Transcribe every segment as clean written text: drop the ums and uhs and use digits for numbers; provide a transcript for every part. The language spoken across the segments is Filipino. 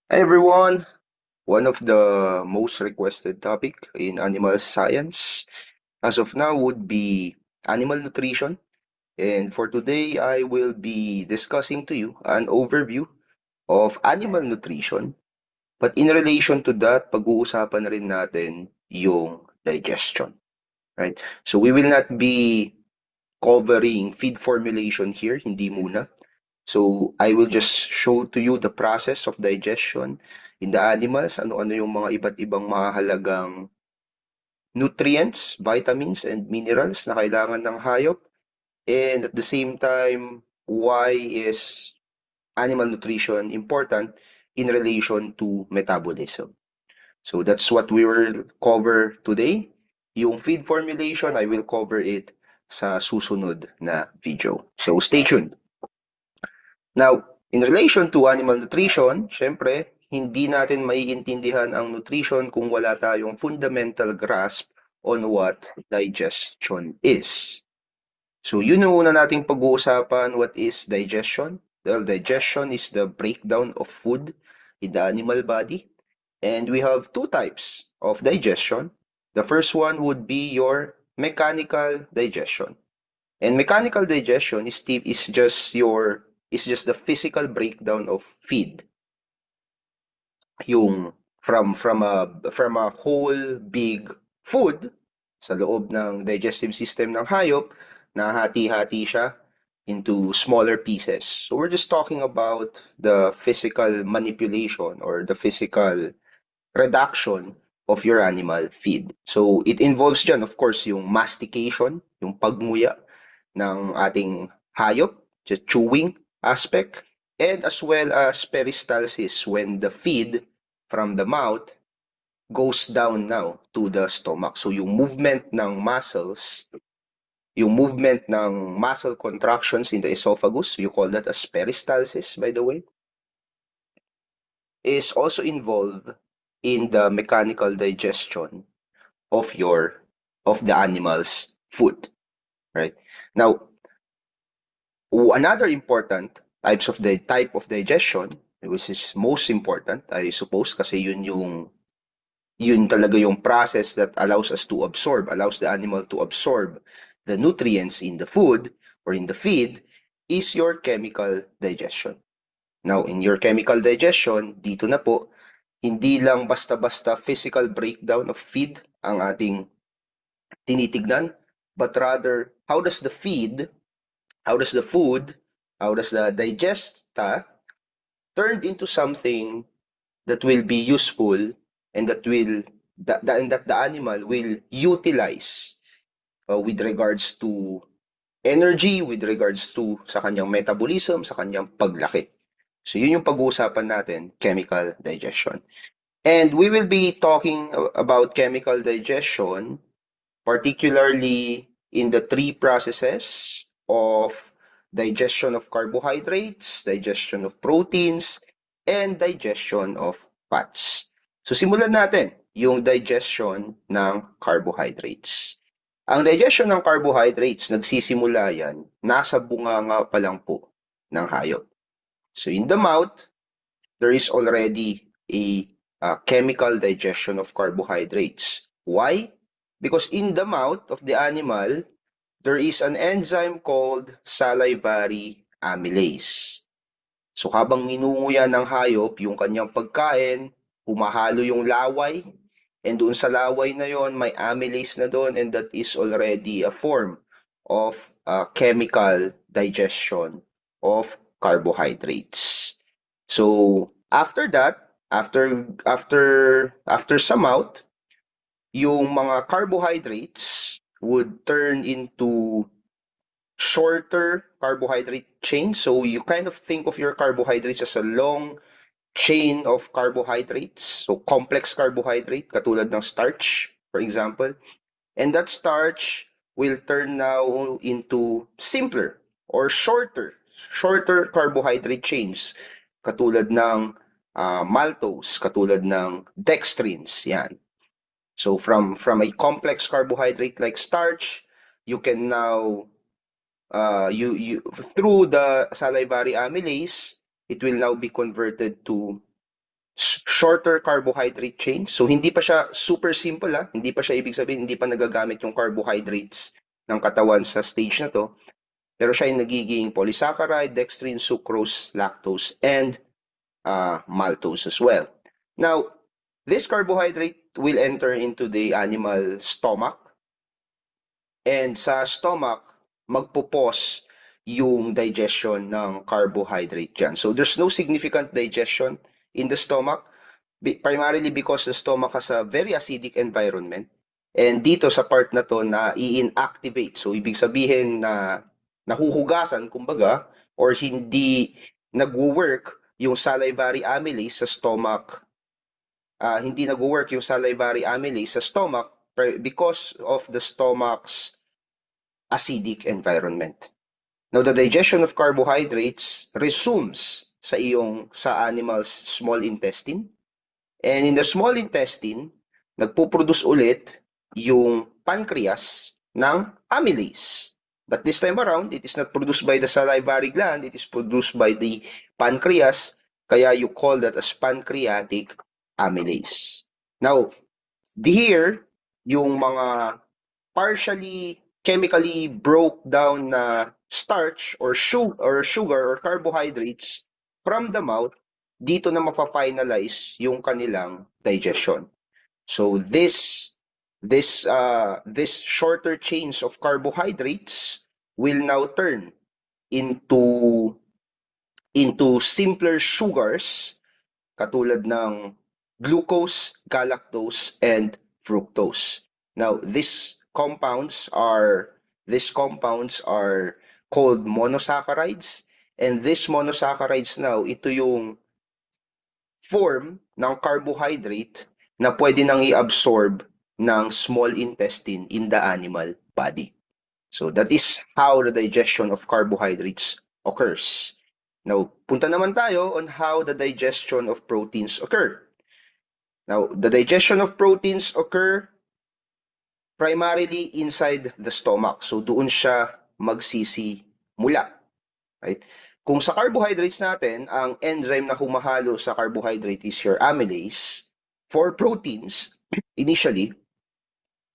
Hi everyone! One of the most requested topic in animal science as of now would be animal nutrition. And for today, I will be discussing to you an overview of animal nutrition. But in relation to that, pag-uusapan na rin natin yung digestion, right? So we will not be covering feed formulation here, hindi muna. So I will just show to you the process of digestion in the animals, ano-ano yung mga iba't ibang mahalagang nutrients, vitamins, and minerals na kailangan ng hayop. And at the same time, why is animal nutrition important in relation to metabolism? So that's what we will cover today. Yung feed formulation, I will cover it sa susunod na video. So stay tuned. Now, in relation to animal nutrition, syempre, hindi natin maiintindihan ang nutrition kung wala tayong fundamental grasp on what digestion is. So, yun ang una nating pag-uusapan, what is digestion? Well, digestion is the breakdown of food in the animal body. And we have two types of digestion. The first one would be your mechanical digestion. And mechanical digestion is just the physical breakdown of feed. Yung from a whole big food sa loob ng digestive system ng hayop, nahati-hati siya into smaller pieces. So we're just talking about the physical manipulation or the physical reduction of your animal feed. So it involves dyan, of course, yung mastication, yung pagmuya ng ating hayop, the chewing aspect, and as well as peristalsis when the feed from the mouth goes down now to the stomach. So yung movement ng muscles, yung movement ng muscle contractions in the esophagus, you call that as peristalsis, by the way, is also involved in the mechanical digestion of your of the animal's food, right? Now, another important type of digestion, which is most important, I suppose, kasi yun talaga yung process that allows the animal to absorb the nutrients in the food or in the feed, is your chemical digestion. Now, in your chemical digestion, dito na po, hindi lang basta-basta physical breakdown of feed ang ating tinitignan, but rather how does the food, how does the digesta turn into something that will be useful and that the animal will utilize with regards to energy, with regards to sa kanyang metabolism, sa kanyang paglaki. So yun yung pag-uusapan natin, chemical digestion. And we will be talking about chemical digestion, particularly in the three processes of digestion of carbohydrates, digestion of proteins, and digestion of fats. So simulan natin yung digestion ng carbohydrates. Ang digestion ng carbohydrates, nagsisimula yan, nasa bunganga pa lang po ng hayop. So in the mouth, there is already a chemical digestion of carbohydrates. Why? Because in the mouth of the animal, there is an enzyme called salivary amylase. So habang ninunguya ng hayop yung kanyang pagkain, humahalo yung laway, and doon sa laway na yon may amylase na doon, and that is already a form of chemical digestion of carbohydrates. So after that, after sa mouth, yung mga carbohydrates would turn into shorter carbohydrate chain. So you kind of think of your carbohydrates as a long chain of carbohydrates. So complex carbohydrate, katulad ng starch, for example. And that starch will turn now into simpler or shorter carbohydrate chains, katulad ng maltose, katulad ng dextrins, yan. So from a complex carbohydrate like starch, you can now you through the salivary amylase, it will now be converted to shorter carbohydrate chain. So hindi pa siya super simple hindi pa siya ibig sabihin hindi pa nagagamit yung carbohydrates ng katawan sa stage na to. Pero siya ay nagiging polysaccharide, dextrin, sucrose, lactose, and maltose as well. Now, this carbohydrate will enter into the animal stomach, and sa stomach, magpupos yung digestion ng carbohydrate dyan. So there's no significant digestion in the stomach, primarily because the stomach has a very acidic environment. And dito sa part na to na i-inactivate. So ibig sabihin na nahuhugasan, kumbaga, or hindi nagwo-work yung salivary amylase sa stomach. Hindi nagwo-work yung salivary amylase sa stomach because of the stomach's acidic environment. Now, the digestion of carbohydrates resumes sa animal's small intestine. And in the small intestine, nagpo-produce ulit yung pancreas ng amylase. But this time around, it is not produced by the salivary gland, it is produced by the pancreas, kaya you call that as pancreatic amylase. Now, here, yung mga partially chemically broke down na starch or sugar or carbohydrates from the mouth, dito na mafa-finalize yung kanilang digestion. So this shorter chains of carbohydrates will now turn into simpler sugars katulad ng glucose, galactose, and fructose. Now, these compounds are called monosaccharides, and these monosaccharides now, ito yung form ng carbohydrate na pwede nang i-absorb ng small intestine in the animal body. So that is how the digestion of carbohydrates occurs. Now, punta naman tayo on how the digestion of proteins occur. Now, the digestion of proteins occur primarily inside the stomach. So doon siya magsisimula. Right? Kung sa carbohydrates natin, ang enzyme na humahalo sa carbohydrate is your amylase. For proteins, initially,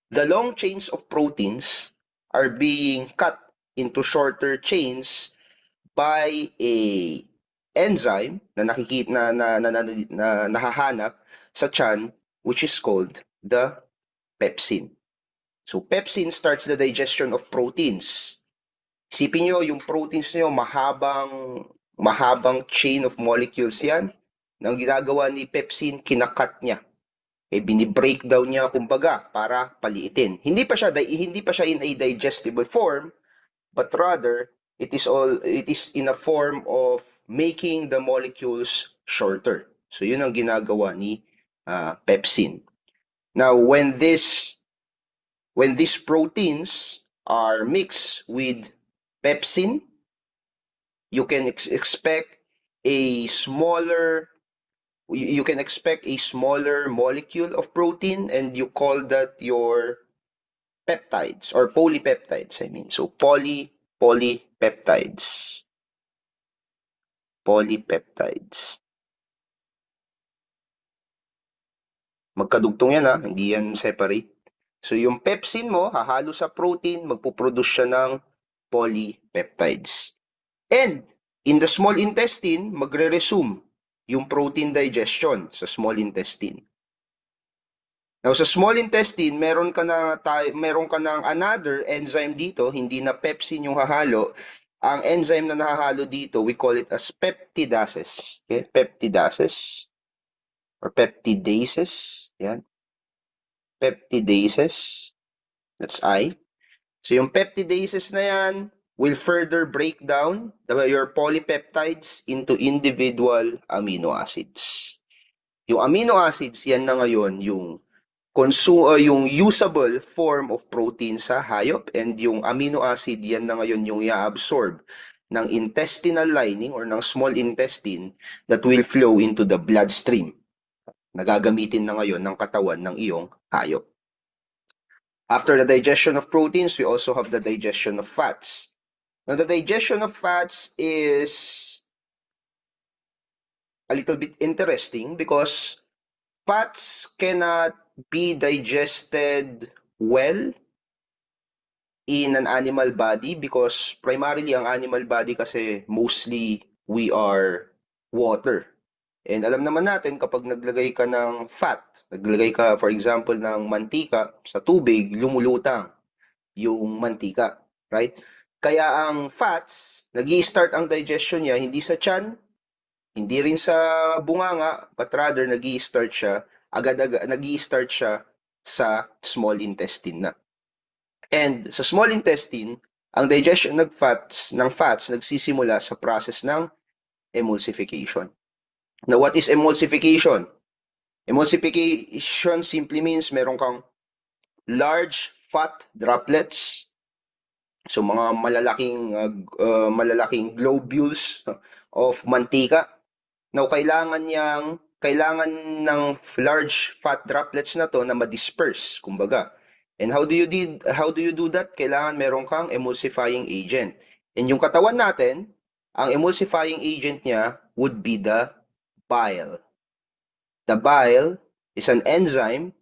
the long chains of proteins are being cut into shorter chains by a enzyme na nakikita na nahahanap sa tiyan, which is called the pepsin. So pepsin starts the digestion of proteins. Isipin nyo, yung proteins nyo, mahabang chain of molecules yan. Nang ginagawa ni pepsin, kinakat niya. Bini-breakdown niya kumbaga para paliitin. Hindi pa siya in a digestible form, but rather it is in a form of making the molecules shorter. So yun ang ginagawa ni pepsin. Now, when these proteins are mixed with pepsin, you can expect a smaller molecule of protein, and you call that your peptides or polypeptides, I mean. So polypeptides. Magkadugtong yan hindi yan separate. So yung pepsin mo, hahalo sa protein, magpuproduce siya ng polypeptides. And in the small intestine, magre-resume yung protein digestion sa small intestine. Now sa small intestine, meron ka ng another enzyme dito, hindi na pepsin yung hahalo. Ang enzyme na nahahalo dito, we call it as peptidases. Okay? Peptidases or peptidases. Yan. Peptidases. That's I. So yung peptidases na yan will further break down your polypeptides into individual amino acids. Yung amino acids, yan na ngayon yung usable form of protein sa hayop, and yung amino acid, yan na ngayon yung i-absorb ng intestinal lining or ng small intestine that will flow into the bloodstream. Nagagamitin na ngayon ng katawan ng iyong hayop. After the digestion of proteins, we also have the digestion of fats. Now, the digestion of fats is a little bit interesting because fats cannot be digested well in an animal body because primarily ang animal body kasi mostly we are water. And alam naman natin kapag naglagay ka ng fat, naglagay ka for example ng mantika sa tubig, lumulutang yung mantika, right? Kaya ang fats, nag-i-start ang digestion niya hindi sa tiyan, hindi rin sa bunganga, but rather nag-i-start siya agad-agad nag-i-start siya sa small intestine na. And sa small intestine, ang digestion ng fats nagsisimula sa process ng emulsification. Now, what is emulsification? Emulsification simply means meron kang large fat droplets, so mga malalaking globules of mantika. Now, kailangan ng large fat droplets na to na ma-disperse, kumbaga. And how do you do that? Kailangan meron kang emulsifying agent. And yung katawan natin, ang emulsifying agent niya would be the bile. The bile is an enzyme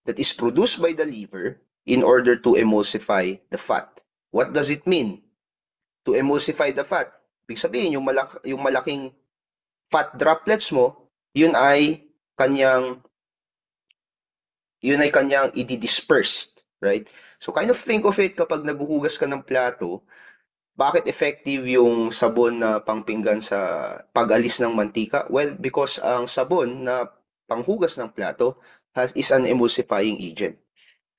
that is produced by the liver in order to emulsify the fat. What does it mean? To emulsify the fat. Ibig sabihin, yung malaking fat droplets mo, yun ay kanyang i-dispersed, right? So kind of think of it kapag naghuhugas ka ng plato, bakit effective yung sabon na pangpinggan sa pag-alis ng mantika? Well, because ang sabon na panghugas ng plato is an emulsifying agent.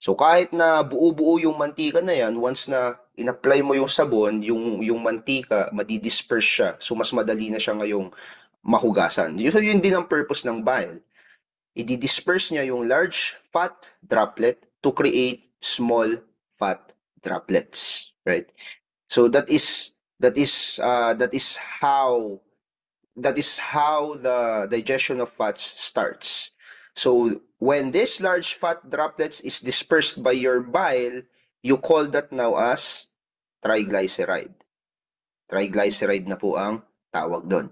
So kahit na buo-buo yung mantika na yan, once na in-apply mo yung sabon, yung mantika, madi-disperse siya. So mas madali na siya ngayong mahugasan. So yun din ang purpose ng bile. I-disperse niya yung large fat droplet to create small fat droplets, right? So that is how the digestion of fats starts. So when this large fat droplets is dispersed by your bile, you call that now as triglyceride. Triglyceride na po ang tawag doon.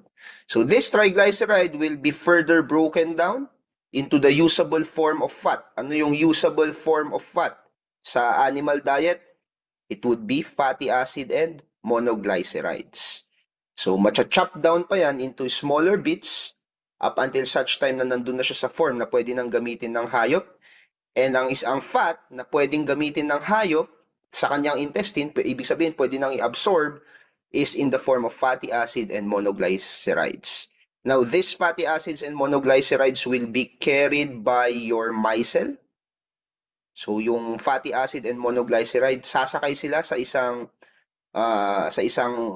So this triglyceride will be further broken down into the usable form of fat. Ano yung usable form of fat? Sa animal diet, it would be fatty acid and monoglycerides. So, macha-chop down pa yan into smaller bits up until such time na nandun na siya sa form na pwede nang gamitin ng hayop. And ang isang fat na pwedeng gamitin ng hayop sa kanyang intestine, ibig sabihin pwede nang i-absorb, is in the form of fatty acid and monoglycerides. Now, these fatty acids and monoglycerides will be carried by your micelle. So, yung fatty acid and monoglyceride, sasakay sila sa isang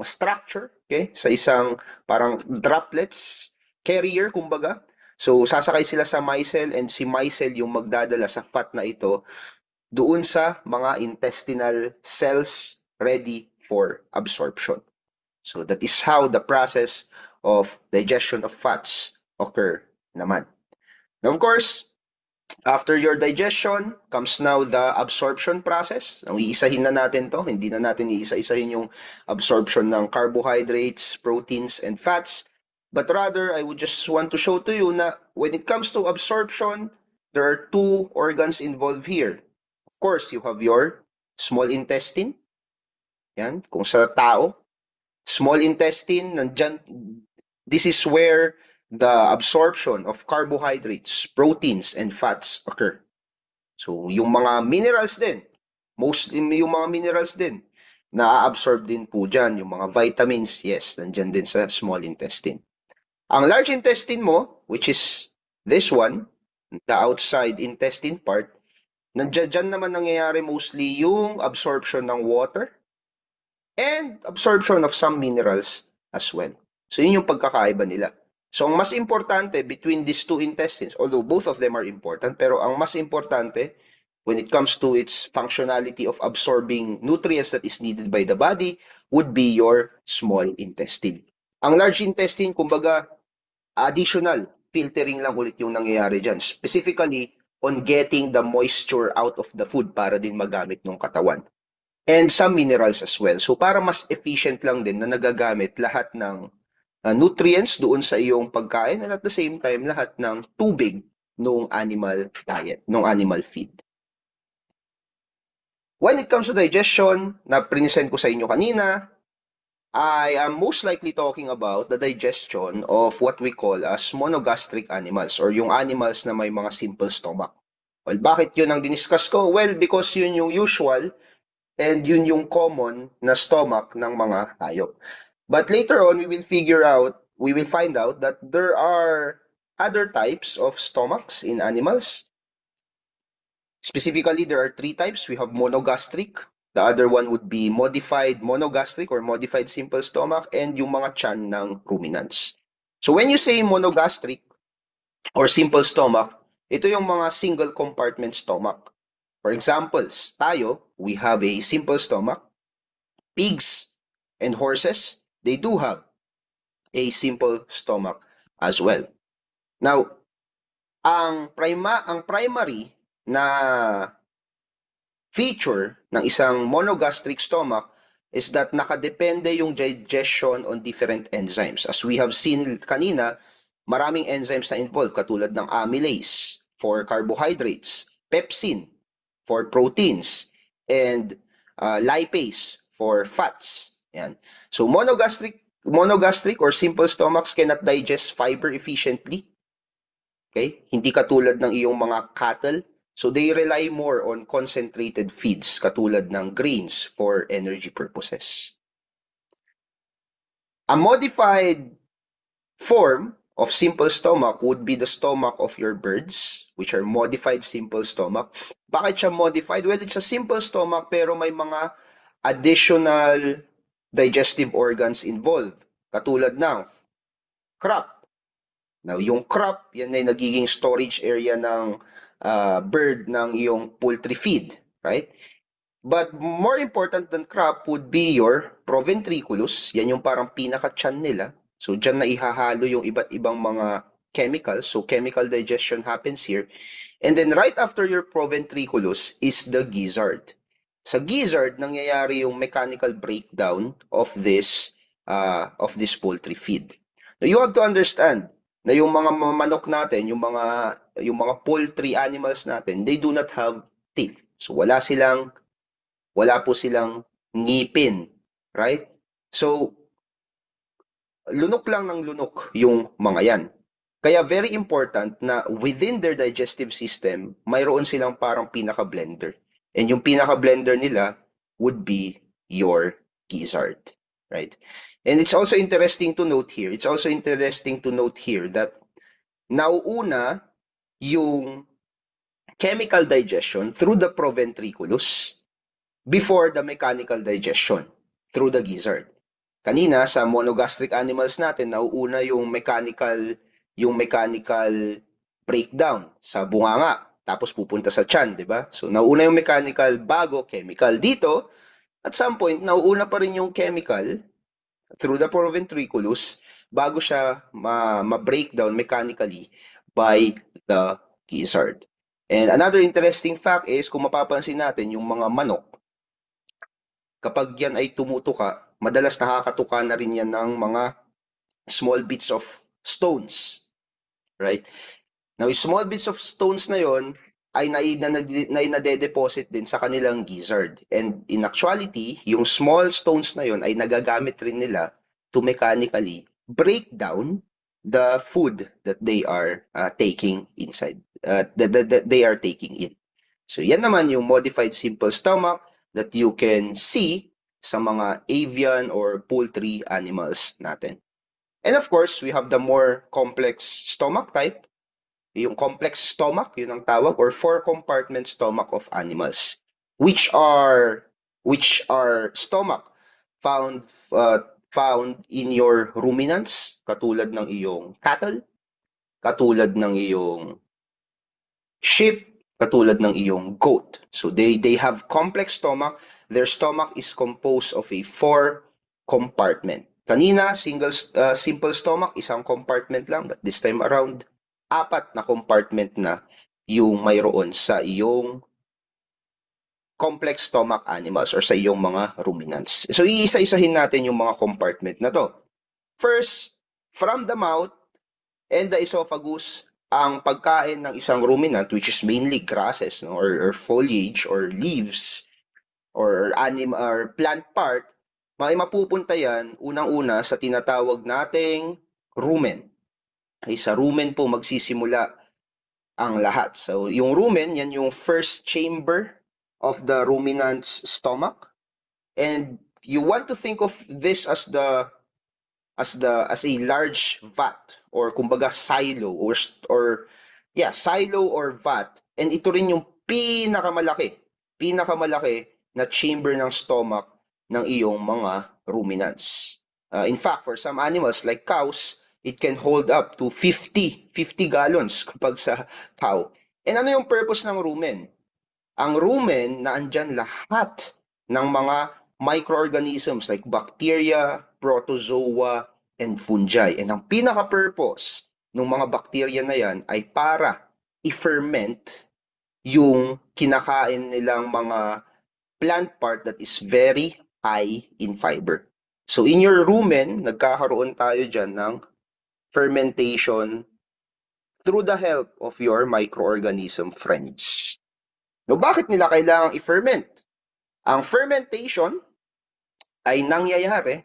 structure, okay? Sa isang parang droplets carrier, kumbaga. So, sasakay sila sa micelle and si micelle yung magdadala sa fat na ito doon sa mga intestinal cells ready for absorption. So, that is how the process of digestion of fats occur naman. Now, of course, after your digestion comes now the absorption process. Ang iisahin na natin to, hindi na natin iisa-isahin yung absorption ng carbohydrates, proteins, and fats. But rather, I would just want to show to you na when it comes to absorption, there are two organs involved here. Of course, you have your small intestine. Yan, kung sa tao. Small intestine, nandyan, this is where the absorption of carbohydrates, proteins, and fats occur. So, yung mga minerals din, mostly yung mga minerals din, na-absorb din po dyan. Yung mga vitamins, yes, nandyan din sa small intestine. Ang large intestine mo, which is this one, the outside intestine part, nandyan naman nangyayari mostly yung absorption ng water and absorption of some minerals as well. So, yun yung pagkakaiba nila. So, ang mas importante between these two intestines, although both of them are important, pero ang mas importante when it comes to its functionality of absorbing nutrients that is needed by the body would be your small intestine. Ang large intestine, kumbaga, additional filtering lang ulit yung nangyayari dyan. Specifically, on getting the moisture out of the food para din magamit ng katawan. And some minerals as well. So, para mas efficient lang din na nagagamit lahat ng nutrients doon sa iyong pagkain, and at the same time, lahat ng tubig nung animal diet, nung animal feed. When it comes to digestion, na present ko sa inyo kanina, I am most likely talking about the digestion of what we call as monogastric animals, or yung animals na may mga simple stomach. Well, bakit yun ang diniscuss ko? Well, because yun yung usual and yun yung common na stomach ng mga hayop. But later on, we will find out that there are other types of stomachs in animals. Specifically, there are three types. We have monogastric. The other one would be modified monogastric or modified simple stomach, and yung mga tiyan ng ruminants. So when you say monogastric or simple stomach, ito yung mga single compartment stomach. For examples, tayo, we have a simple stomach. Pigs and horses, they do have a simple stomach as well. Now, ang primary na feature ng isang monogastric stomach is that nakadepende yung digestion on different enzymes. As we have seen kanina, maraming enzymes na involved katulad ng amylase for carbohydrates, pepsin for proteins, and lipase for fats. Yan. So monogastric or simple stomachs cannot digest fiber efficiently. Okay? Hindi katulad ng iyong mga cattle. So they rely more on concentrated feeds katulad ng grains for energy purposes. A modified form of simple stomach would be the stomach of your birds, which are modified simple stomach. Bakit siya modified? Well, it's a simple stomach pero may mga additional digestive organs involved, katulad ng crop. Now, yung crop, yan ay nagiging storage area ng bird ng iyong poultry feed, right? But more important than crop would be your proventriculus. Yan yung parang pinaka-tiyan nila. So, dyan na ihahalo yung iba't ibang mga chemicals. So, chemical digestion happens here. And then, right after your proventriculus is the gizzard. Sa gizzard, nangyayari yung mechanical breakdown of this poultry feed. Now, you have to understand na yung mga manok natin, yung mga poultry animals natin, they do not have teeth. So, wala po silang ngipin, right? So, lunok lang ng lunok yung mga yan. Kaya very important na within their digestive system, mayroon silang parang pinaka-blender. And yung pinaka-blender nila would be your gizzard, right? And it's also interesting to note here that nauuna yung chemical digestion through the proventriculus before the mechanical digestion through the gizzard. Kanina sa monogastric animals natin, nauuna yung mechanical breakdown sa bunganga, tapos pupunta sa tiyan, di ba? So nauuna yung mechanical bago chemical. Dito, at some point, nauuna pa rin yung chemical through the proventriculus bago siya ma-breakdown mechanically by the gizzard. And another interesting fact is, kung mapapansin natin, yung mga manok, kapag yan ay tumutuka, madalas nakakatuka na rin yan ng mga small bits of stones. Right? Now, yung small bits of stones na yon ay nade-deposit din sa kanilang gizzard. And in actuality, yung small stones na yon ay nagagamit rin nila to mechanically break down the food that they are taking inside, that they are taking in. So yan naman yung modified simple stomach that you can see sa mga avian or poultry animals natin. And of course, we have the more complex stomach type. Yung complex stomach, yun ang tawag, or four-compartment stomach of animals, which are stomach found in your ruminants, katulad ng iyong cattle, katulad ng iyong sheep, katulad ng iyong goat. So they have complex stomach. Their stomach is composed of a four compartment. Kanina, simple stomach, isang compartment lang, but this time around, apat na compartment na yung mayroon sa iyong complex stomach animals or sa iyong mga ruminants. So, iisa-isahin natin yung mga compartment na to. First, from the mouth and the esophagus ang pagkain ng isang ruminant, which is mainly grasses, no, or foliage or leaves or or plant part, may mapupunta yan unang-una sa tinatawag nating rumen. Ay sa rumen po magsisimula ang lahat. So yung rumen, yan yung first chamber of the ruminant's stomach. And you want to think of this as a large vat or kumbaga silo silo or vat, and ito rin yung pinakamalaki na chamber ng stomach ng iyong mga ruminants. In fact, for some animals like cows, it can hold up to 50 gallons kapag sa cow. And ano yung purpose ng rumen? Ang rumen na andyan lahat ng mga microorganisms like bacteria, protozoa, and fungi. And ang pinaka-purpose ng mga bacteria na yan ay para i-ferment yung kinakain nilang mga plant part that is very high in fiber. So in your rumen, nagkakaroon tayo dyan ng fermentation through the help of your microorganism friends. No, bakit nila kailangang i-ferment? Ang fermentation ay nangyayari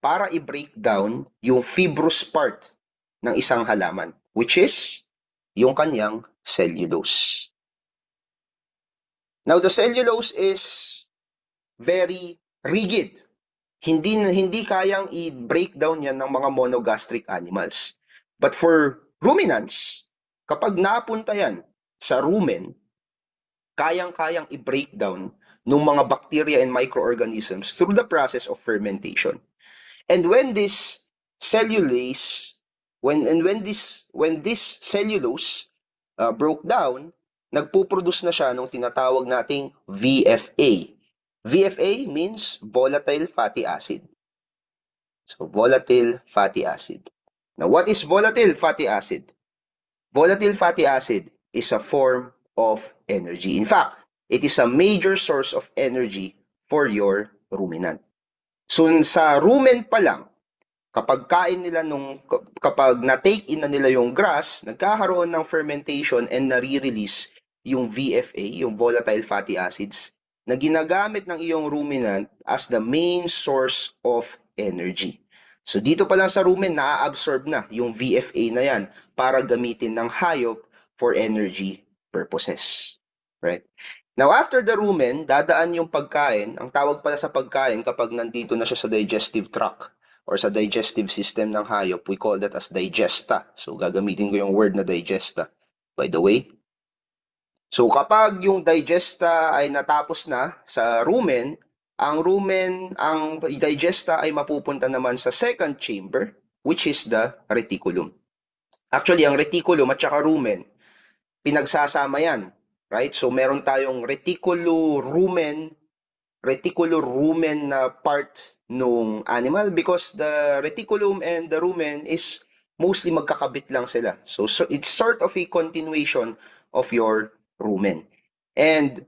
para i-break down yung fibrous part ng isang halaman, which is yung kanyang cellulose. Now, the cellulose is very rigid. Hindi kayang i-break down yan ng mga monogastric animals. But for ruminants, kapag napunta yan sa rumen, kayang-kayang i-break down ng mga bacteria and microorganisms through the process of fermentation. And when this cellulose broke down, nagpuproduce na siya ng tinatawag nating VFA. VFA means volatile fatty acid. So volatile fatty acid. Now, what is volatile fatty acid? Volatile fatty acid is a form of energy. In fact, it is a major source of energy for your ruminant. So sa rumen pa lang, kapag na-take in na nila yung grass, nagkakaroon ng fermentation and nare-release yung VFA, yung volatile fatty acids, na ginagamit ng iyong ruminant as the main source of energy. So dito pa lang sa rumen, na-absorb na yung VFA na yan para gamitin ng hayop for energy purposes. Right? Now, after the rumen, dadaan yung pagkain. Ang tawag pala sa pagkain kapag nandito na siya sa digestive tract or sa digestive system ng hayop, we call that as digesta. So, gagamitin ko yung word na digesta, by the way. So, kapag yung digesta ay natapos na sa rumen, ang digesta ay mapupunta naman sa second chamber, which is the reticulum. Actually, ang reticulum at saka rumen, pinagsasama yan. Right? So, meron tayong reticulorumen na part nung animal because the reticulum and the rumen is mostly magkakabit lang sila. So it's sort of a continuation of your rumen. And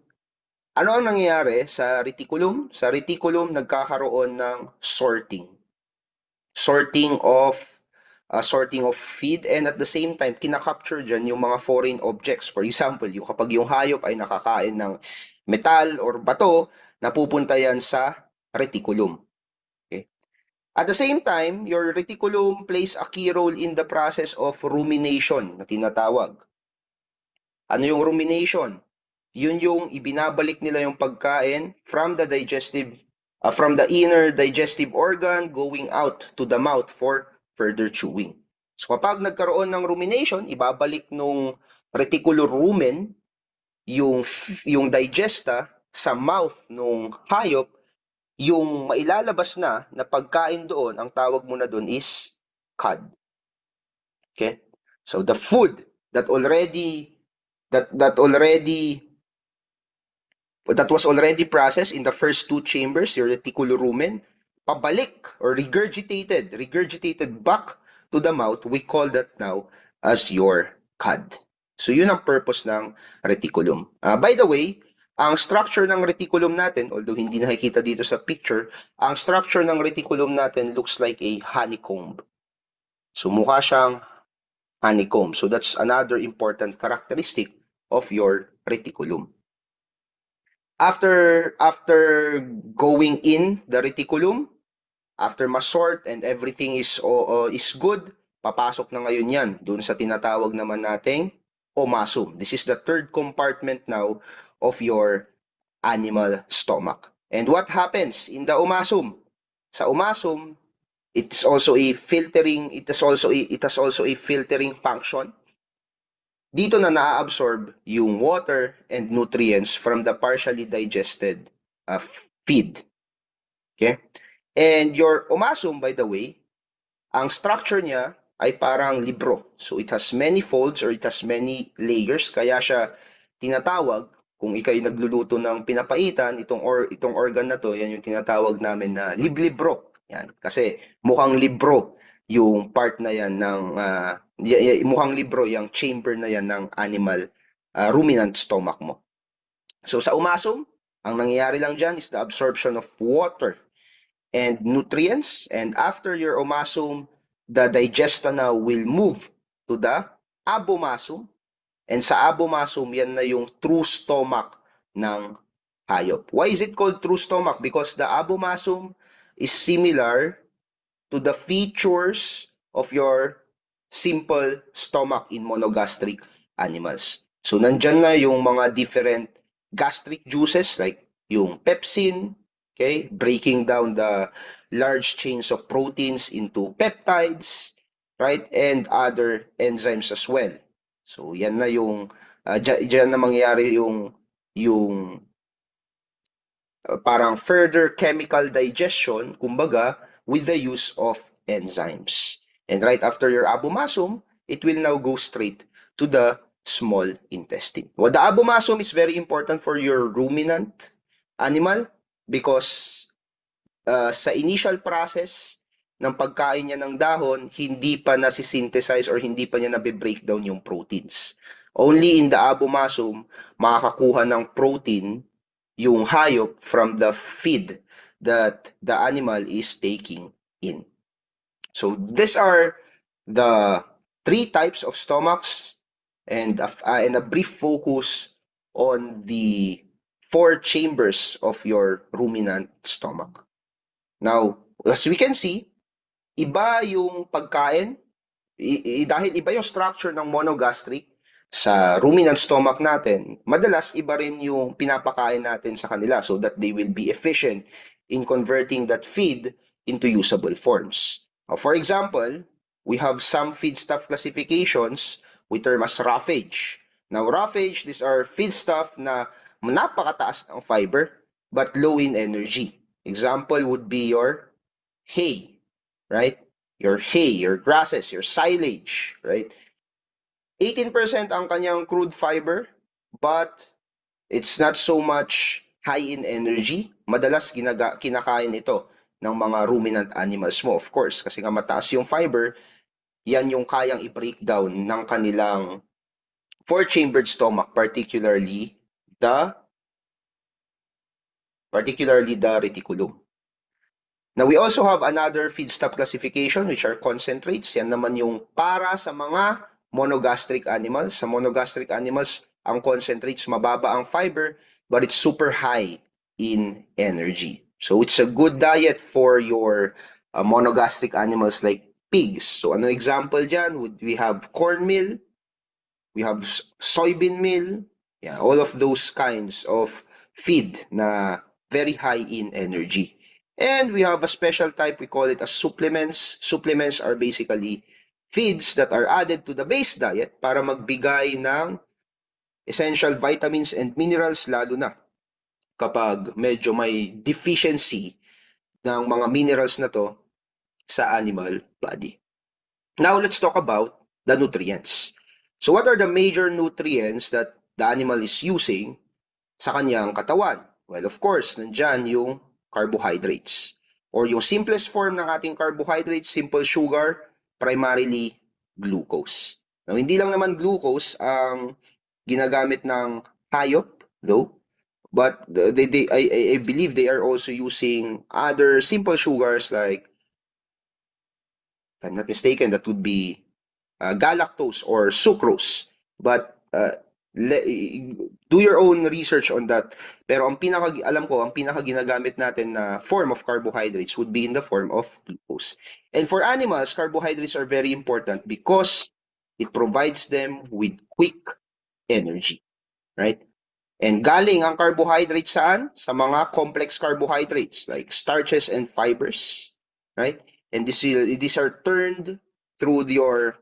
ano ang nangyayari sa reticulum? Sa reticulum, nagkakaroon ng sorting. Sorting of feed, and at the same time, kinakapture dyan yung mga foreign objects. For example, kapag yung hayop ay nakakain ng metal or bato, napupunta yan sa reticulum. Okay? At the same time, your reticulum plays a key role in the process of rumination na tinatawag. Ano yung rumination? Yun yung ibinabalik nila yung pagkain from the inner digestive organ going out to the mouth for further chewing. So kapag nagkaroon ng rumination, ibabalik nung reticulorumen yung digesta sa mouth nung hayop, yung mailalabas na pagkain doon, ang tawag mo na doon is cud. Okay? So the food that was already processed in the first two chambers, your reticulorumen, pabalik or regurgitated back to the mouth, we call that now as your cud. So yun ang purpose ng reticulum. By the way, ang structure ng reticulum natin, although hindi nakikita dito sa picture, ang structure ng reticulum natin looks like a honeycomb. So mukha siyang honeycomb. So that's another important characteristic of your reticulum. After going in the reticulum, after masort and everything is good, papasok na ngayon yan dun sa tinatawag naman nating omasum. This is the third compartment now of your animal stomach. And what happens in the omasum? Sa omasum, it has also a filtering function. Dito na naa-absorb yung water and nutrients from the partially digested feed. Okay? And your omasum, by the way, ang structure niya ay parang libro. So it has many folds or it has many layers. Kaya siya tinatawag, kung ikay nagluluto ng pinapaitan, itong organ na to, yan yung tinatawag namin na liblibro. Yan. Kasi mukhang libro yung part na yan ng, mukhang libro yung chamber na yan ng animal ruminant stomach mo. So sa umasum, ang nangyayari lang dyan is the absorption of water and nutrients. And after your omasum, the digestana will move to the abomasum. And sa abomasum, yan na yung true stomach ng hayop. Why is it called true stomach? Because the abomasum is similar to the features of your simple stomach in monogastric animals. So nandyan na yung mga different gastric juices like yung pepsin, okay, breaking down the large chains of proteins into peptides, right, and other enzymes as well. So yan na yung dyan na mangyayari yung parang further chemical digestion, kumbaga, with the use of enzymes. And right after your abomasum, it will now go straight to the small intestine. Well, the abomasum is very important for your ruminant animal because sa initial process ng pagkain niya ng dahon, hindi pa nasi-synthesize or hindi pa niya nabe-breakdown yung proteins. Only in the abomasum, makakakuha ng protein yung hayop from the feed that the animal is taking in. So these are the three types of stomachs and a brief focus on the four chambers of your ruminant stomach. Now, as we can see, iba yung pagkain, dahil iba yung structure ng monogastric sa ruminant stomach natin, madalas iba rin yung pinapakain natin sa kanila so that they will be efficient in converting that feed into usable forms. For example, we have some feedstuff classifications we term as roughage. Now, roughage, these are feedstuff na napakataas ng fiber but low in energy. Example would be your hay, right? Your hay, your grasses, your silage, right? 18% ang kanyang crude fiber, but it's not so much high in energy. Madalas kinakain ito ng mga ruminant animals mo, of course, kasi nga mataas yung fiber, yan yung kayang i-breakdown ng kanilang four-chambered stomach, particularly the reticulum. Now, we also have another feedstuff classification, which are concentrates. Yan naman yung para sa mga monogastric animals. Sa monogastric animals, ang concentrates, mababa ang fiber, but it's super high in energy. So, it's a good diet for your monogastric animals like pigs. So, ano example dyan? We have cornmeal, we have soybean meal, yeah, all of those kinds of feed na very high in energy. And we have a special type, we call it as supplements. Supplements are basically feeds that are added to the base diet para magbigay ng essential vitamins and minerals, lalo na kapag medyo may deficiency ng mga minerals na to sa animal body. Now, let's talk about the nutrients. So what are the major nutrients that the animal is using sa kanyang katawan? Well, of course, nandyan yung carbohydrates. Or yung simplest form ng ating carbohydrates, simple sugar, primarily glucose. Now, hindi lang naman glucose ang ginagamit ng hayop, though, but I believe they are also using other simple sugars like If I'm not mistaken, that would be galactose or sucrose. But do your own research on that. Pero alam ko, ang pinaka ginagamit natin na form of carbohydrates would be in the form of glucose. And for animals, carbohydrates are very important because it provides them with quick energy, right? And galing ang carbohydrates saan? Sa mga complex carbohydrates like starches and fibers, right? And these are turned through your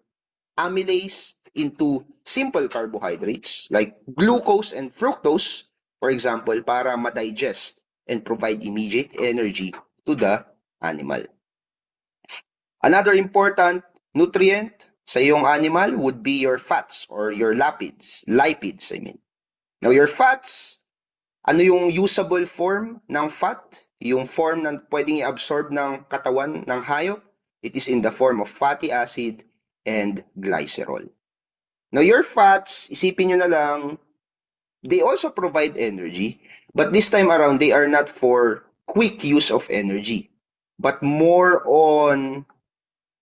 amylase into simple carbohydrates like glucose and fructose, for example, para ma-digest and provide immediate energy to the animal. Another important nutrient sa iyong animal would be your fats or your lipids, I mean. Now, your fats, ano yung usable form ng fat? Yung form na pwedeng i-absorb ng katawan ng hayop? It is in the form of fatty acid and glycerol. Now, your fats, isipin nyo na lang, they also provide energy, but this time around, they are not for quick use of energy, but more on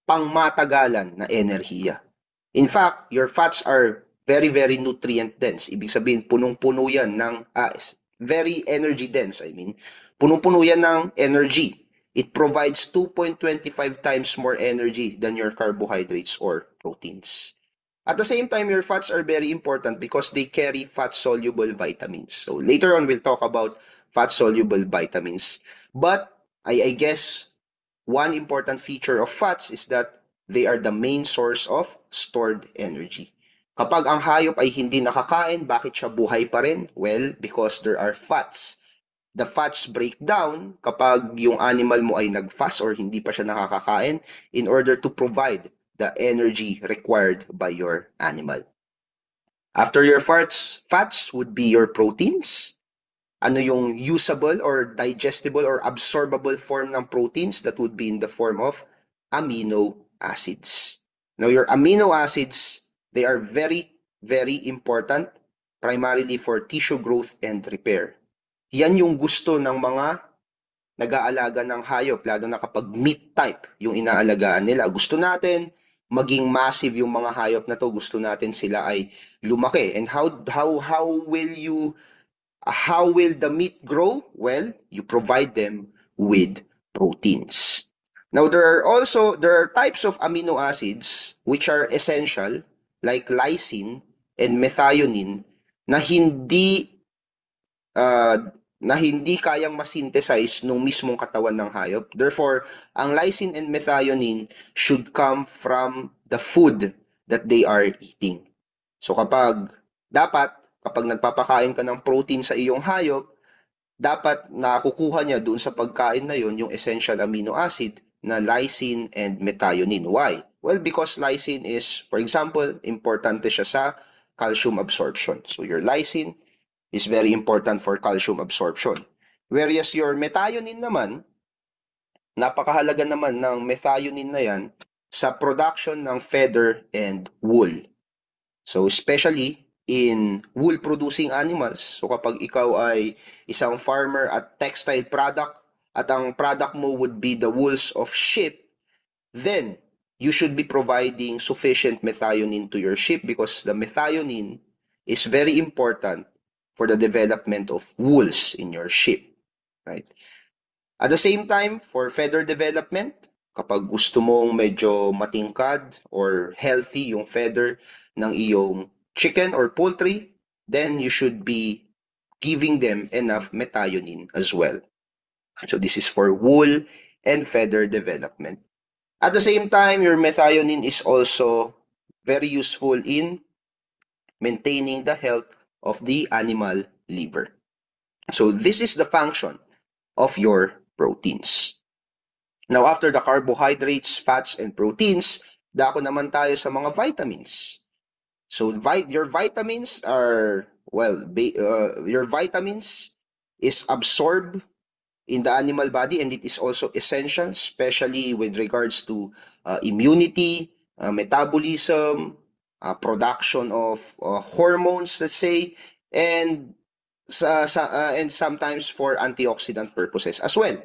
pangmatagalan na enerhiya. In fact, your fats are very, very nutrient dense. Ibig sabihin, punong-puno yan ng, very energy dense, I mean. Punong-puno yan ng energy. It provides 2.25 times more energy than your carbohydrates or proteins. At the same time, your fats are very important because they carry fat-soluble vitamins. So later on, we'll talk about fat-soluble vitamins. But I guess one important feature of fats is that they are the main source of stored energy. Kapag ang hayop ay hindi nakakain, bakit siya buhay pa rin? Well, because there are fats. The fats break down kapag yung animal mo ay nag-fast or hindi pa siya nakakakain in order to provide the energy required by your animal. After your fats would be your proteins. Ano yung usable or digestible or absorbable form ng proteins? That would be in the form of amino acids. Now, your amino acids, they are very, very important primarily for tissue growth and repair. Yan yung gusto ng mga nag-aalaga ng hayop, lalo na kapag meat type yung inaalagaan nila. Gusto natin maging massive yung mga hayop na to. Gusto natin sila ay lumaki. And how will the meat grow? Well, you provide them with proteins. Now, there are types of amino acids which are essential, like lysine and methionine, na uh, hindi kayang masynthesize ng mismong katawan ng hayop. Therefore, ang lysine and methionine should come from the food that they are eating. So kapag nagpapakain ka ng protein sa iyong hayop, dapat nakukuha niya doon sa pagkain na yon yung essential amino acid na lysine and methionine. Why? Well, because lysine is, for example, importante siya sa calcium absorption. So your lysine is very important for calcium absorption. Whereas your methionine naman, napakahalaga naman ng methionine na yan sa production ng feather and wool. So especially in wool-producing animals. So kapag ikaw ay isang farmer at textile product at ang product mo would be the wools of sheep, then you should be providing sufficient methionine to your sheep because the methionine is very important for the development of wools in your sheep, right? At the same time, for feather development, kapag gusto mong medyo matingkad or healthy yung feather ng iyong chicken or poultry, then you should be giving them enough methionine as well. So this is for wool and feather development. At the same time, your methionine is also very useful in maintaining the health of the animal liver. So this is the function of your proteins. Now, after the carbohydrates, fats, and proteins, dako naman tayo sa mga vitamins. So your vitamins are, your vitamins is absorbed in the animal body and it is also essential, especially with regards to immunity, metabolism, production of hormones, let's say, and and sometimes for antioxidant purposes as well.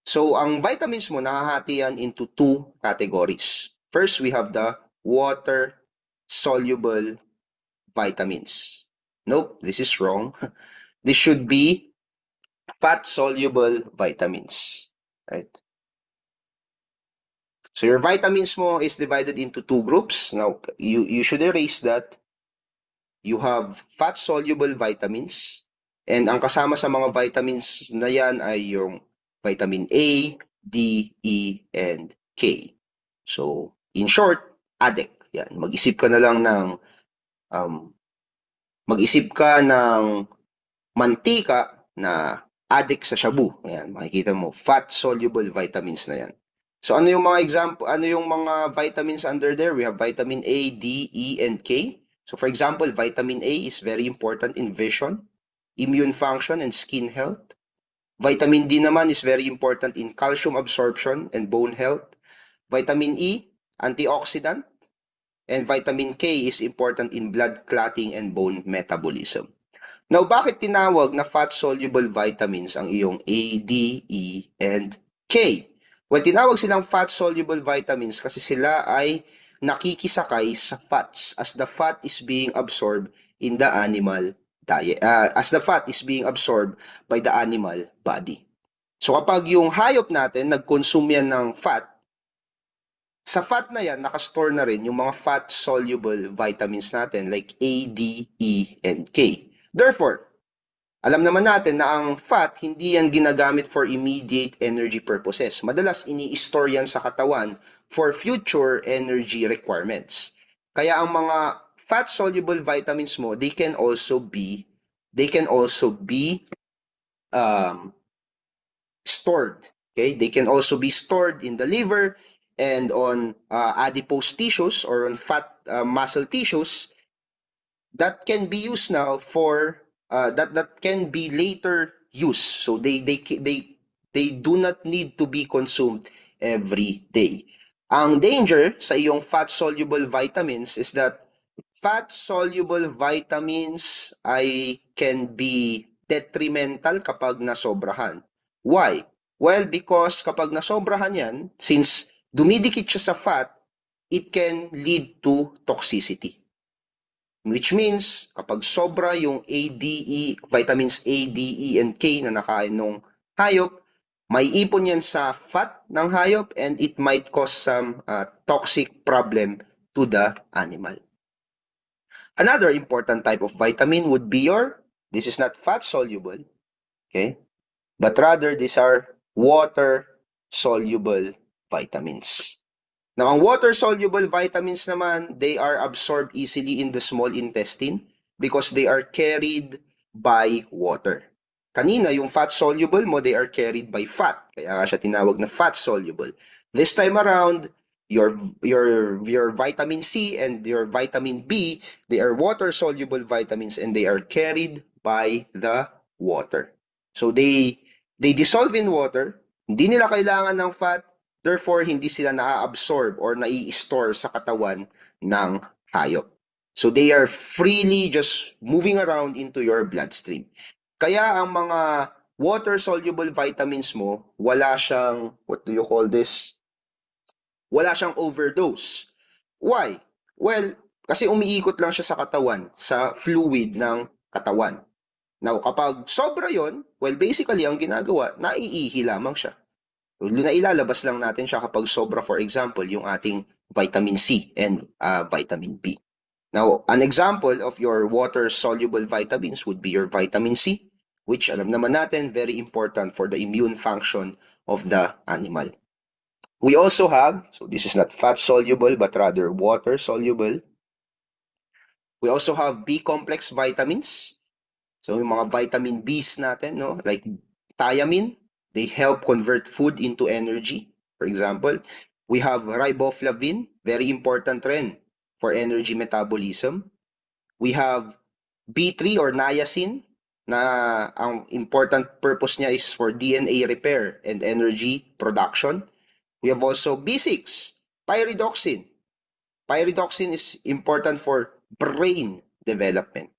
So, ang vitamins mo, nakahati yan into two categories. First, we have the water-soluble vitamins. Nope, this is wrong. This should be fat-soluble vitamins. Right? So, your vitamins mo is divided into two groups. Now, you should erase that. You have fat-soluble vitamins. And ang kasama sa mga vitamins na yan ay yung vitamin A, D, E, and K. So, in short, ADEK. Yan. Um, mag-isip ka ng mantika na addict sa shabu. Ayan, makikita mo, fat-soluble vitamins na yan. So ano yung mga example, ano yung mga vitamins under there? We have vitamin A, D, E, and K. So for example, vitamin A is very important in vision, immune function, and skin health. Vitamin D naman is very important in calcium absorption and bone health. Vitamin E, antioxidant, and vitamin K is important in blood clotting and bone metabolism. Now, bakit tinawag na fat-soluble vitamins ang iyong A, D, E, and K? Well, tinawag silang fat-soluble vitamins kasi sila ay nakikisakay sa fats as the fat is being absorbed in the animal diet, as the fat is being absorbed by the animal body. So kapag yung hayop natin nag-consume yan ng fat, sa fat na yan, nakastore na rin yung mga fat-soluble vitamins natin like A, D, E, and K. Therefore, alam naman natin na ang fat, hindi yan ginagamit for immediate energy purposes. Madalas, ini-store yan sa katawan for future energy requirements. Kaya ang mga fat-soluble vitamins mo, they can also be stored. Okay? They can also be stored in the liver and on adipose tissues or on fat muscle tissues that can be used now for that can be later used. So they do not need to be consumed every day. Ang danger sa iyong fat-soluble vitamins is that fat-soluble vitamins ay can be detrimental kapag nasobrahan. Why? Well, because kapag nasobrahan yan, since dumidikit siya sa fat, it can lead to toxicity. Which means, kapag sobra yung vitamins A, D, E, and K na nakain ng hayop, may ipon yan sa fat ng hayop and it might cause some toxic problem to the animal. Another important type of vitamin would be this is not fat-soluble, okay? But rather, these are water-soluble vitamins. Now, ang water-soluble vitamins naman, they are absorbed easily in the small intestine because they are carried by water. Kanina, yung fat-soluble mo, they are carried by fat. Kaya nga siya tinawag na fat-soluble. This time around, your vitamin C and your vitamin B, they are water-soluble vitamins and they are carried by the water. So, they dissolve in water. Hindi nila kailangan ng fat. Therefore, hindi sila na-absorb or nai-store sa katawan ng hayop. So, they are freely just moving around into your bloodstream. Kaya ang mga water-soluble vitamins mo, wala siyang, what do you call this? Wala siyang overdose. Why? Well, kasi umiikot lang siya sa katawan, sa fluid ng katawan. Now, kapag sobra yon, well, basically, ang ginagawa, naiihi lamang siya. Ilalabas lang natin siya kapag sobra, for example, yung ating vitamin C and vitamin B. Now, an example of your water-soluble vitamins would be your vitamin C, which alam naman natin, very important for the immune function of the animal. We also have, so this is not fat-soluble, but rather water-soluble. We also have B-complex vitamins. So, yung mga vitamin Bs natin, no? Like thiamine, they help convert food into energy. For example, we have riboflavin, very important rin for energy metabolism. We have B3 or niacin, na ang important purpose niya is for DNA repair and energy production. We have also B6, pyridoxine. Pyridoxine is important for brain development.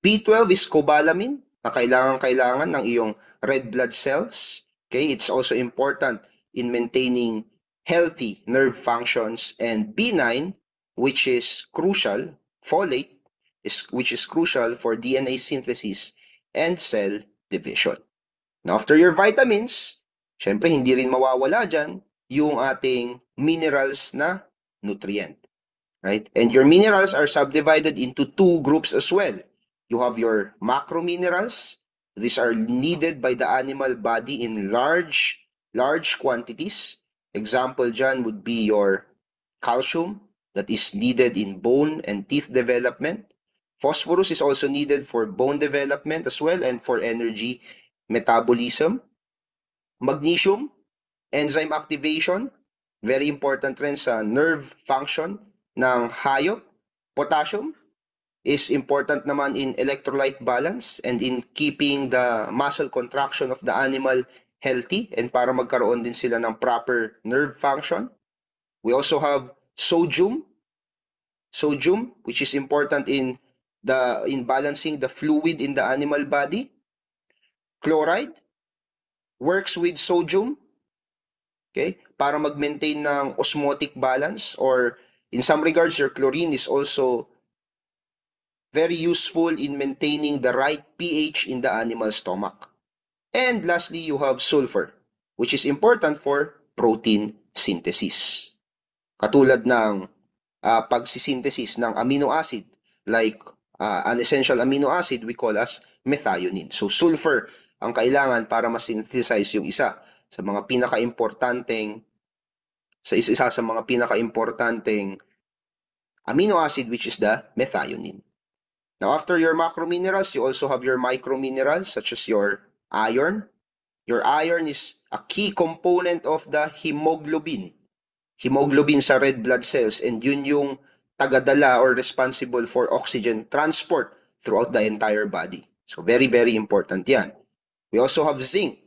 B12 is cobalamin na kailangan ng iyong red blood cells. Okay, it's also important in maintaining healthy nerve functions. And B9, which is crucial, folate, which is crucial for DNA synthesis and cell division. Now, after your vitamins, syempre hindi rin mawawala dyan yung ating minerals na nutrient. Right? And your minerals are subdivided into two groups as well. You have your macro minerals. These are needed by the animal body in large quantities. Example dyan would be your calcium that is needed in bone and teeth development. Phosphorus is also needed for bone development as well and for energy metabolism. Magnesium, enzyme activation, very important rin sa nerve function ng hayop. Potassium is important naman in electrolyte balance and in keeping the muscle contraction of the animal healthy and para magkaroon din sila ng proper nerve function. We also have sodium, which is important in balancing the fluid in the animal body. Chloride works with sodium, okay, para mag-maintain ng osmotic balance, or in some regards your chlorine is also very useful in maintaining the right pH in the animal stomach. And lastly, you have sulfur, which is important for protein synthesis. Katulad ng pagsisynthesis ng amino acid, like an essential amino acid we call as methionine. So sulfur ang kailangan para ma-synthesize yung isa sa mga pinaka-importanteng amino acid, which is the methionine. Now, after your macro minerals, you also have your micro minerals such as your iron. Your iron is a key component of the hemoglobin. Hemoglobin sa red blood cells, and yun yung tagadala or responsible for oxygen transport throughout the entire body. So very, very important yan. We also have zinc,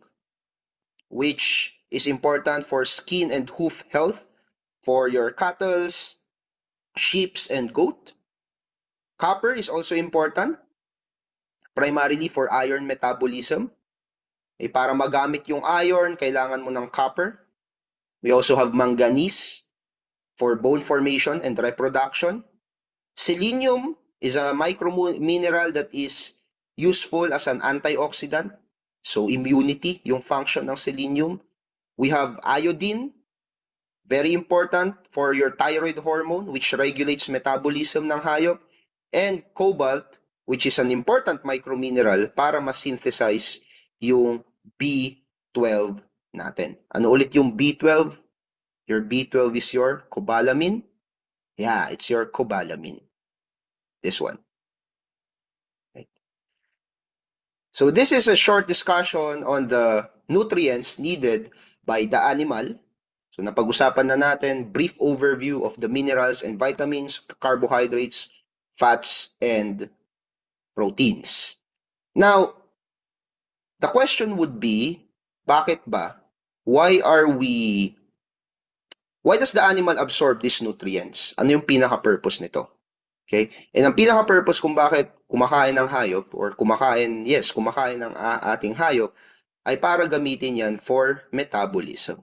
which is important for skin and hoof health for your cattle, sheep, and goat. Copper is also important, primarily for iron metabolism. Para magamit yung iron, kailangan mo ng copper. We also have manganese for bone formation and reproduction. Selenium is a micro mineral that is useful as an antioxidant. So immunity, yung function ng selenium. We have iodine, very important for your thyroid hormone, which regulates metabolism ng hayop. And cobalt, which is an important micromineral para ma-synthesize yung B12 natin. Ano ulit yung B12? Your B12 is your cobalamin. Yeah, it's your cobalamin. This one. Right. So this is a short discussion on the nutrients needed by the animal. So napag-usapan na natin, brief overview of the minerals and vitamins, carbohydrates, fats, and proteins. Now, the question would be, bakit ba? Why does the animal absorb these nutrients? Ano yung pinaka-purpose nito? Okay? And ang pinaka-purpose kung bakit kumakain ng hayop or kumakain ng ating hayop ay para gamitin yan for metabolism.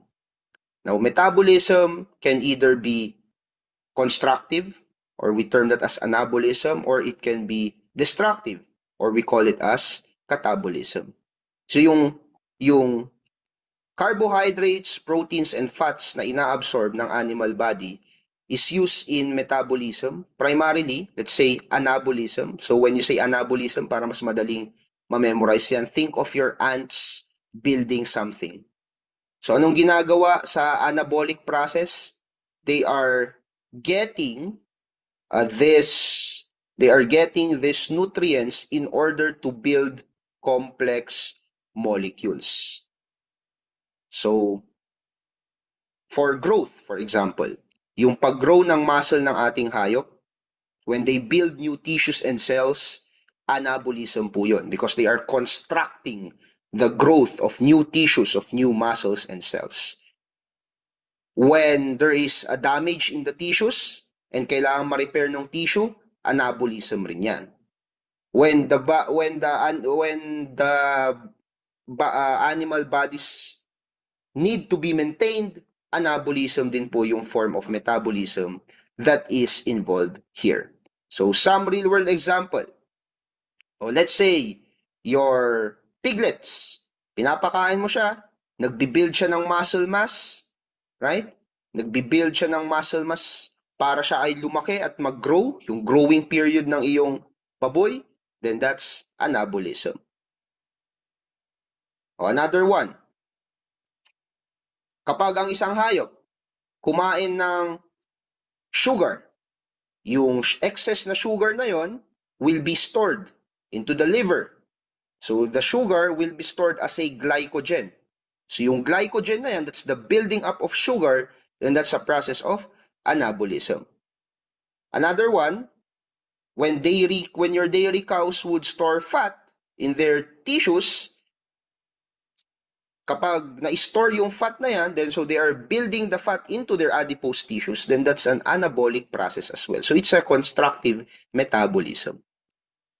Now, metabolism can either be constructive, or we term that as anabolism, or it can be destructive, or we call it as catabolism. So yung carbohydrates, proteins, and fats na inaabsorb ng animal body is used in metabolism, primarily, let's say, anabolism. So when you say anabolism, para mas madaling ma-memorize yan, think of your ants building something. So anong ginagawa sa anabolic process? They are getting these nutrients in order to build complex molecules. So for growth, for example, yung pag-grow ng muscle ng ating hayop, when they build new tissues and cells, anabolism po yun, because they are constructing the growth of new tissues, of new muscles and cells. When there is a damage in the tissues and kailangan ma-repair ng tissue, anabolism rin yan. When the animal body's need to be maintained, anabolism din po yung form of metabolism that is involved here. So some real-world example. Let's say, your piglets, pinapakain mo siya, nagbibuild siya ng muscle mass, right? Nagbibuild siya ng muscle mass para siya ay lumaki at mag-grow, yung growing period ng iyong baboy, then that's anabolism. Another one, kapag ang isang hayop kumain ng sugar, yung excess na sugar na yon will be stored into the liver. So the sugar will be stored as a glycogen. So yung glycogen na yan, that's the building up of sugar, then that's a process of anabolism. Another one, when your dairy cows would store fat in their tissues, kapag na-store yung fat na yan, then so they are building the fat into their adipose tissues, then that's an anabolic process as well. So it's a constructive metabolism.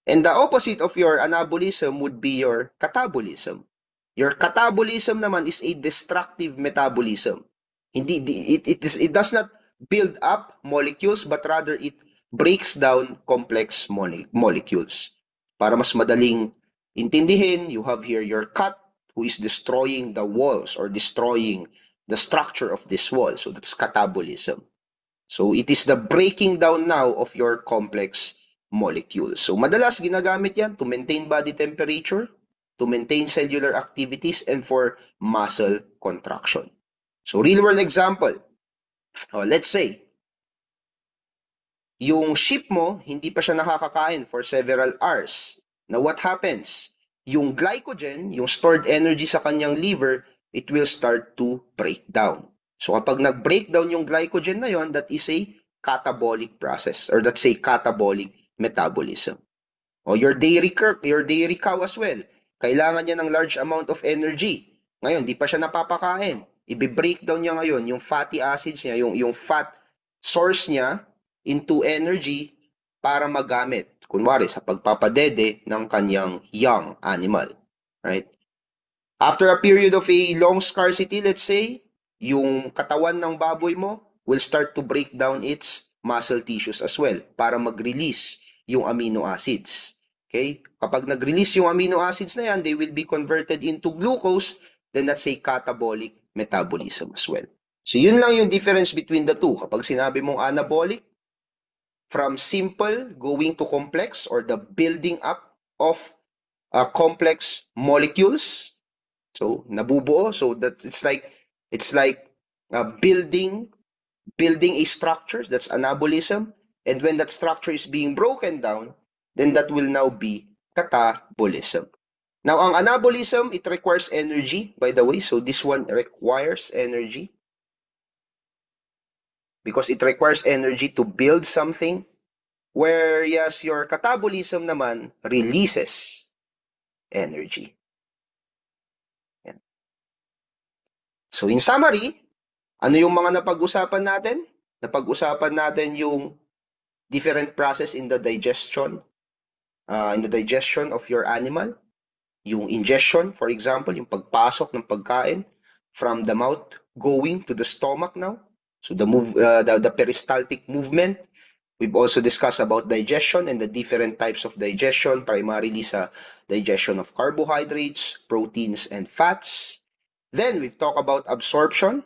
And the opposite of your anabolism would be your catabolism. Your catabolism naman is a destructive metabolism. It does not build up molecules, but rather it breaks down complex molecules. Para mas madaling intindihin, you have here your cat who is destroying the walls or destroying the structure of this wall. So that's catabolism. So it is the breaking down now of your complex molecules. So madalas ginagamit yan to maintain body temperature, to maintain cellular activities, and for muscle contraction. So real-world example, let's say, yung sheep mo, hindi pa siya nakakakain for several hours. Now what happens? Yung glycogen, yung stored energy sa kanyang liver, it will start to break down. So kapag nag-breakdown yung glycogen na yon, that is a catabolic process, or that's a catabolic metabolism. Your dairy cow as well, kailangan niya ng large amount of energy. Ngayon, di pa siya napapakain. I-breakdown niya ngayon yung fatty acids niya, yung fat source niya into energy para magamit, kunwari, sa pagpapadede ng kanyang young animal. Right? After a period of a long scarcity, let's say, yung katawan ng baboy mo will start to break down its muscle tissues as well para mag-release yung amino acids. Okay? Kapag nag-release yung amino acids na yan, they will be converted into glucose, then that's a catabolic metabolism as well. So yun lang yung difference between the two. Kapag sinabi mong anabolic, from simple going to complex, or the building up of complex molecules. So nabubuo. So that it's like building a structure. That's anabolism. And when that structure is being broken down, then that will now be catabolism. Now, ang anabolism, it requires energy, by the way. So this one requires energy, because it requires energy to build something, whereas your catabolism naman releases energy. Yan. So in summary, ano yung mga napag-usapan natin? Napag-usapan natin yung different process in the digestion of your animal. Yung ingestion, for example, yung pagpasok ng pagkain from the mouth going to the stomach now. So the peristaltic movement. We've also discussed about digestion and the different types of digestion, primarily sa digestion of carbohydrates, proteins, and fats. Then we've talked about absorption.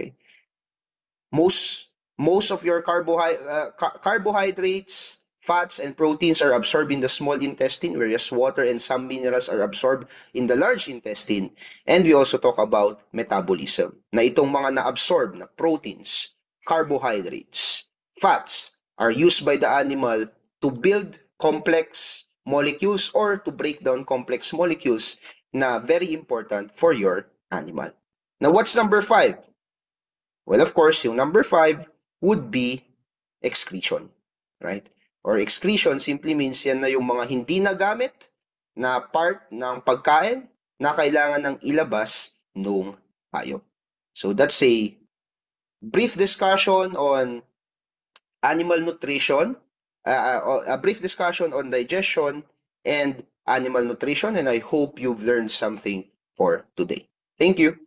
Okay. Most of your carbohydrates, fats, and proteins are absorbed in the small intestine, whereas water and some minerals are absorbed in the large intestine. And we also talk about metabolism, na itong mga na-absorb na proteins, carbohydrates, fats are used by the animal to build complex molecules or to break down complex molecules na very important for your animal. Now, what's number 5? Well, of course, yung number 5 would be excretion, right? Or excretion simply means yan na yung mga hindi nagamit na part ng pagkain na kailangan ng ilabas nung hayop. So that's a brief discussion on animal nutrition, a brief discussion on digestion and animal nutrition, and I hope you've learned something for today. Thank you.